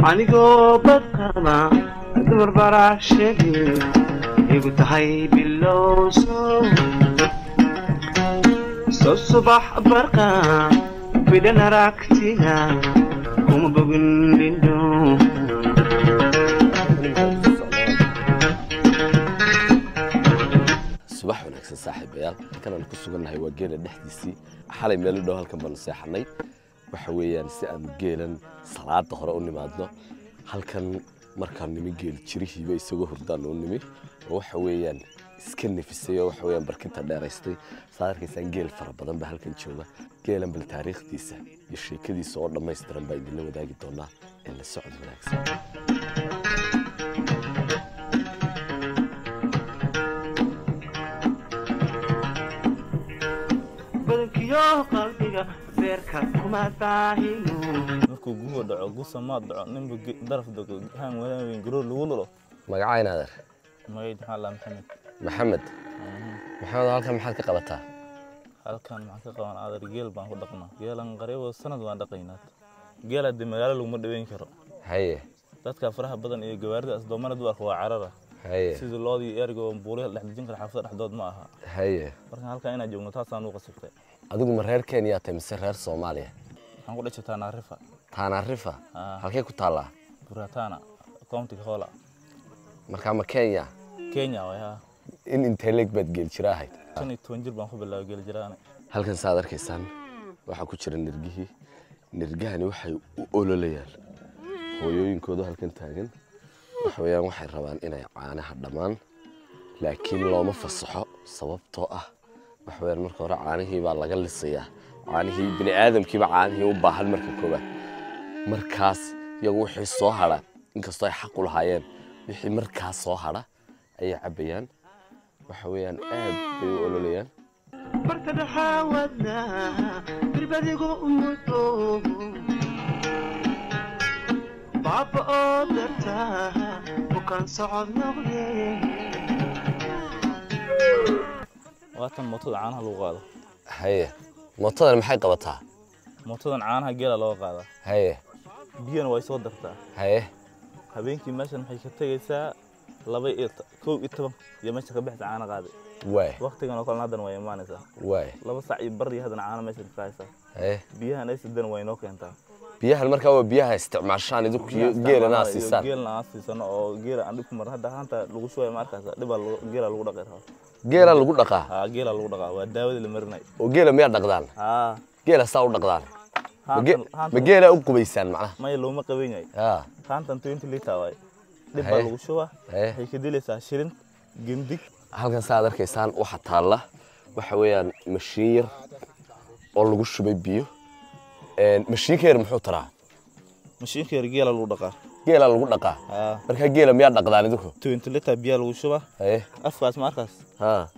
anigoo badqaba dumar barax sheegay igu tahay bilow soo subax barqa bidhan aragtiga kuma bogin lindo subax wanaagsan saaxiibayaal halkan ku sugannahay waa geela dhexdiisii xalay meel dhow halkan baan seexanay waxa weeyaan si aan geelan salaada hore u nimaadno halkan markaan nimi geel jirihiiba isagoo hurdaan u nimi waxa weeyaan iska nafisay waxa weeyaan barkinta dheeraystay saarkiisaan geel fara badan baa halkan jooga geelan bal taariikhdiisa iyo sheekadiisa oo dhammaystiran baa idin la wadaagi doonaa in la socod wanaagsan qalbiga beerka kuma baahino markuu guho dhaco gusa ma dhaco ninba daraf dago haan wadaaween garoor lagu lulo magacayna adeer magaciid xalla maxamed halkan maxaad ka qabataa halkan maxaan ka qaban adeer geel baan ku dhaqnaa geelan qareebo sanad waan dhaqaynaa geela de magaalo lagu ma dhaweyn karo haye dadka faraha badan iyo gawaarida asdoomana duwarka waa carara haye sidii loodii ergo buulada dhex dejin kara xaafada dhexdood ma aha haye marka halkan inaan joogno taasaan u qasabtay adigu ma reer Kenya tahay mise reer Soomaaliya waxaan ku dhashay Tana-River halkee ku taala Buratana county Hola marka ma Kenya waa in intee leeg baad geel jiraahay 20 jir baan ku bilaabay geel jiraanay halkan saad arkaysaan waxa ku jira nirgahani waxay u ololayaan hooyooyinkooda halkan taagan waxa weeyaan waxay rabaan inay caanaha dhamaan laakiin looma fasaxo sababtoo ah waxa weeyaan marka hore caanihii baa laga lisayaa caanihii bini aadamkiiba caanihii u baahan marka koobaad markaas iyagu wixii soo hadha inkastoo ay xaq u lahaayeen wixii markaas soo hadha ayay cabayaan waxa weeyaan aad bay u ololayaan bartada xawadna birbadigu umudo baba oo darta bukan socod noqdee waatan mootada caanaha lagu qaado haye mootadan maxay qabataa mootadan caanaha geela loo qaado haye biyana way soo dartaa haye habeenkii meeshan waxay ka tagaysaa 12 iyo meesha ka bixi caana qaaday way waqtigan oo kale hadan way imaanaysaa way 2 saac iyo bar iyo hadan caana meesha ka qaaysaa haye biyahan ay sidan way noo keentaa biyahan markaa waa biyaha isticmaashaan idinku geelana siisaan geelana siisano oo geela aan dhib ku mar hadda hanta lagu shooyo markaas dhib geela lagu dhaqay geela lagu dhaqaa geela lagu dhaqaa waa daawada la marinay oo geela miya dhaqdaan geela saa u dhaqdaan ma geela u qubaysaan macnaha may looma qabeeyay hantan 20 liter way dhib baa lagu shubaa waxay ka dilaysaa shilin gendig halkan saad arkaysaan waxa taala waxa weeyaan mashiin yar oo lagu shubay biyo mashiinka yar muxuu taraa mashiinka yar geela lagu dhaqaa marka geela miya dhaqdaan idinku 20 liter biyo lagu shubaa afkaas markaas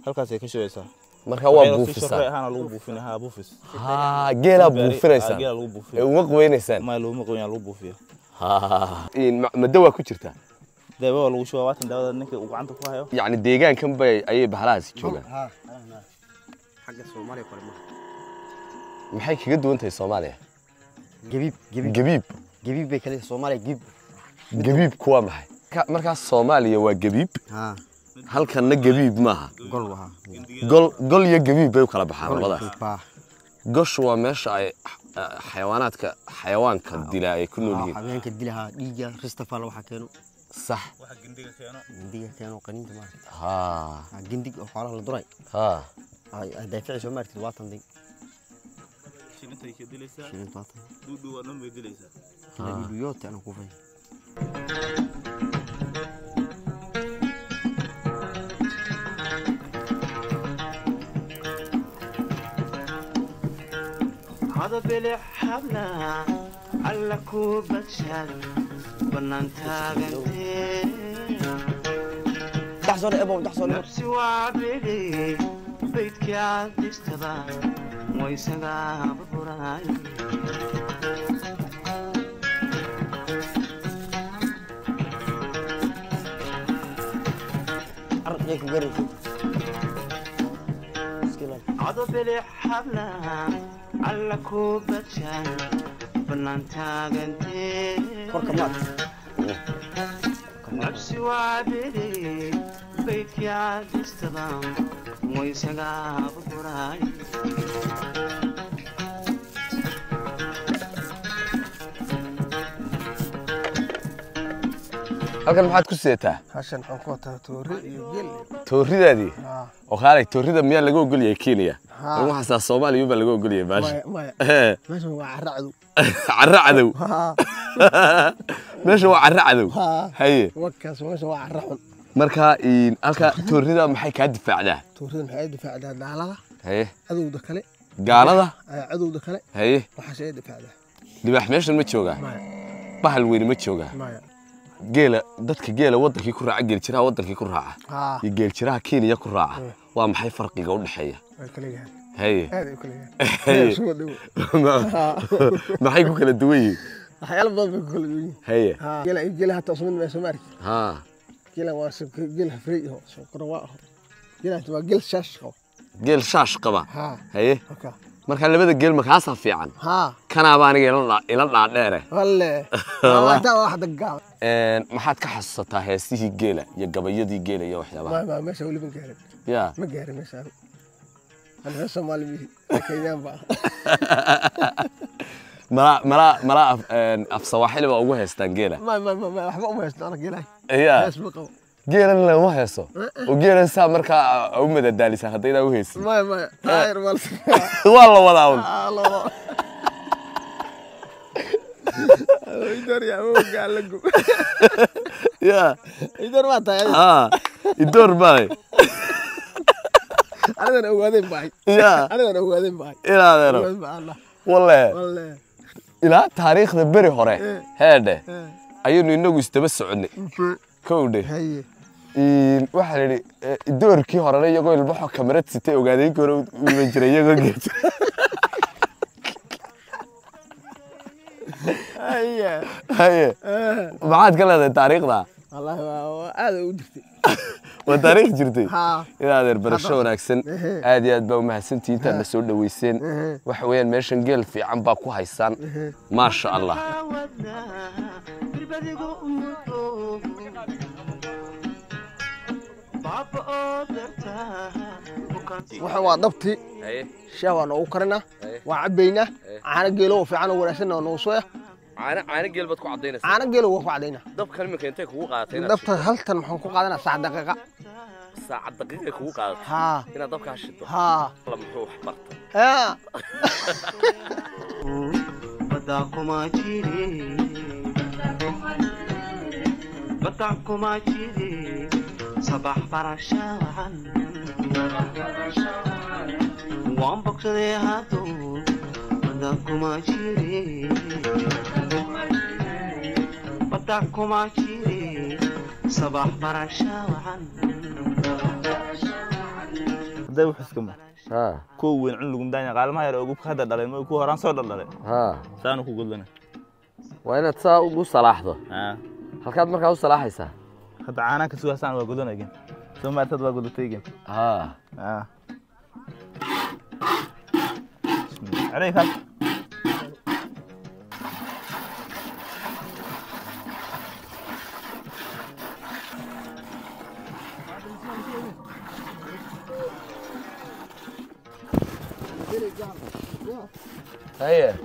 halkaas ay ka shubeysaa marka waa buufisaa lagu buufinaa buufis geela buufinaysaa uga qoynaysaan ma loo maqoyn lagu buufiyo ma dawa ku jirta dawa lagu shubaa waatan daawada ninka uu gacanta ku hayo yani deegaankan bay ayay bahalahaas joogaan xagga Soomaaliya kale ma maxay kaga duwan tahay Soomaaliya gabiib bay kale Soomaaliya gabiib kuwa maxay markaas Soomaaliya waa gabiib halkanna gabiib maaha gol iyo gabiib bay kala baxaan labadaas goshu waa meesha ay xayawaanka dilaa ay ku nool yihiin xayawaanka dilaha dhiiga ristafal waxa keeno صح waxa gindiga keeno qaniinta ma gindig oo xoolaha la duray ay daafici soo martid waatan day shilintay ka dilaysaa duudu waa dhan bay dilaysaa duuduyoota ana ku fay هذا بلع حبنا على كوبة شال بنانتا غنتي تحصل ابو تحصل نفسي وعبيدي بيتك عاد اشتبع ويسقى بفراي أرجعك قريب هذا بلع حبنا على كوبة شال بنانتا غنتي korka maad nafsi waabiri baydkii caadistaba waysagaa buray halkan maxaad ku seetaa hashan waxaan ku wataa toori iyo gel tooridaadii oo kaalay toorida miyaa laga ogol yahay Kenya waxaas Soomaaliya baa laga ogol yahay baash meeshan waa carracdu carracdu meeshan waa carracdu haye wakaas meeshan waa carracun marka halka toorida maxay ka difaacdaa toorida maxay difaacdaa gaalada haye cadowda kale gaalada cadowda kale haye waxa shay difaacdaa dibax meeshan ma jooga bahal weyn ma jooga geela dadka geela wadankii ku raaca geel jiraha wadankii ku raaca iyo geel jiraha Kenya ku raaca waa maxay farqiga u dhaxeeya haye maxay ku kala duwan yihiin waxyaalo badan ku kala duwan yihiin haye geela hatta usman ma Soomaaliya geela waa geel hafrey oo soo qorwa geela waa geel shaash qaba geel shaash qaba haye marka labada geel ma kaasa fiican kana baan ila dhaadheere walle waxa wax dagaal maxaad ka xasuusataa heesihii geela iyo gabayadii geela iyo waxyaabaha ma meesha wali ma gaarin ya ma gaarin meesha ana Soomaaliya Keenyan ba mala af Soomaali ba ugu heestaan geela ma waxba uma heestaan geela ya geelan la ma heeso oo geelan saa marka u madadaalisa hadayna u heesin ma taayir waa la wadaa idor ya oo gaalagu ya idor ma taayir idor baay anadan ogaadeen baay ya anadan ogaadeen baay ilaadeero wallahi ila taariikhda bari hore heede ayuu inagu istaba soconay kowde haye waxa la yiri doorkii hore iyagoo ilbaxo kamarad sitay ogaadeen karo u jiray iyagoo geed haye maxaad ka leedahay taariikhda wallahi waa aad u jirtay waa taariikh jirtay ilaadeer barasho wanaagsan aad iyo aad baa u mahadsantihiin intaad na soo dhaweyseen waxa weeyaan meeshan geel fiican baa ku haysaan ma sha Allah waxa waa dabti shaah waa noo karina waa cabayna caana geelo fiican oo wanaagsan oo noo soo caana geel bad ku cadeynaysaa caana geelo waa ku cadeynaa dabka imika intee kugu qaadatay dabta haltan maxaan ku qaadanaa saacad daqiiqo kugu qaadatay ina dabka shido la muxuu wax bartay badakuma jiri sabax barashawan waan bogsaday hadduu badakuma jiri sabax barashawan haday wax iska ma ko weyn cun lagu daanya qaalmaha yar ugu ka dhalay ma ku horaan soo dhalay saan ku gudlana waa inaad saa ugu salaaxdo halkaad markaa u salaaxaysaa hadda caana ka soo hasaan waa gudanaageen Soomaaliyeed waa gudatayeen عليك هيا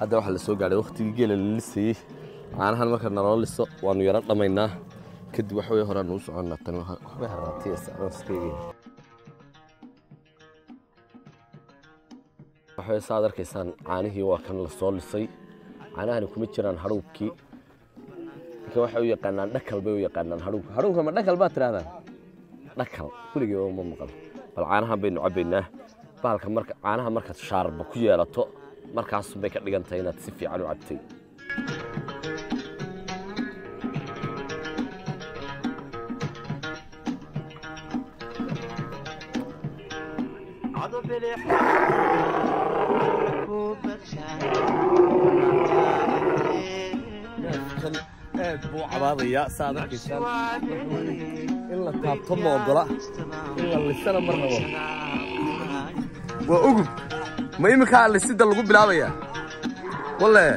هذا واحد السوق على وقت يجي للسي أنا هالمكان نرى لسه وأنا يرى لمينا كد وحوي هرا نوص عنا تنو وحوي هرا تيس راسكي وحوي صادر كيسان عانيه وكان للصول لسي عانه نكون متشران هروبكي كوحوي يقنا نكل بيو يقنا هروب كم نكل باتر هذا نكل كل يوم مقل فالعانها بين عبينه baalka marka caanaha markaad shaarba ku yeelato markaas bay ka dhigan tahay inaad si fiican u cabtay buu cabaadaya saadkiisan in la taabto ma ogola in la lisana mar rabo waa ugub ma imika lisida lagu bilaabaya wallahi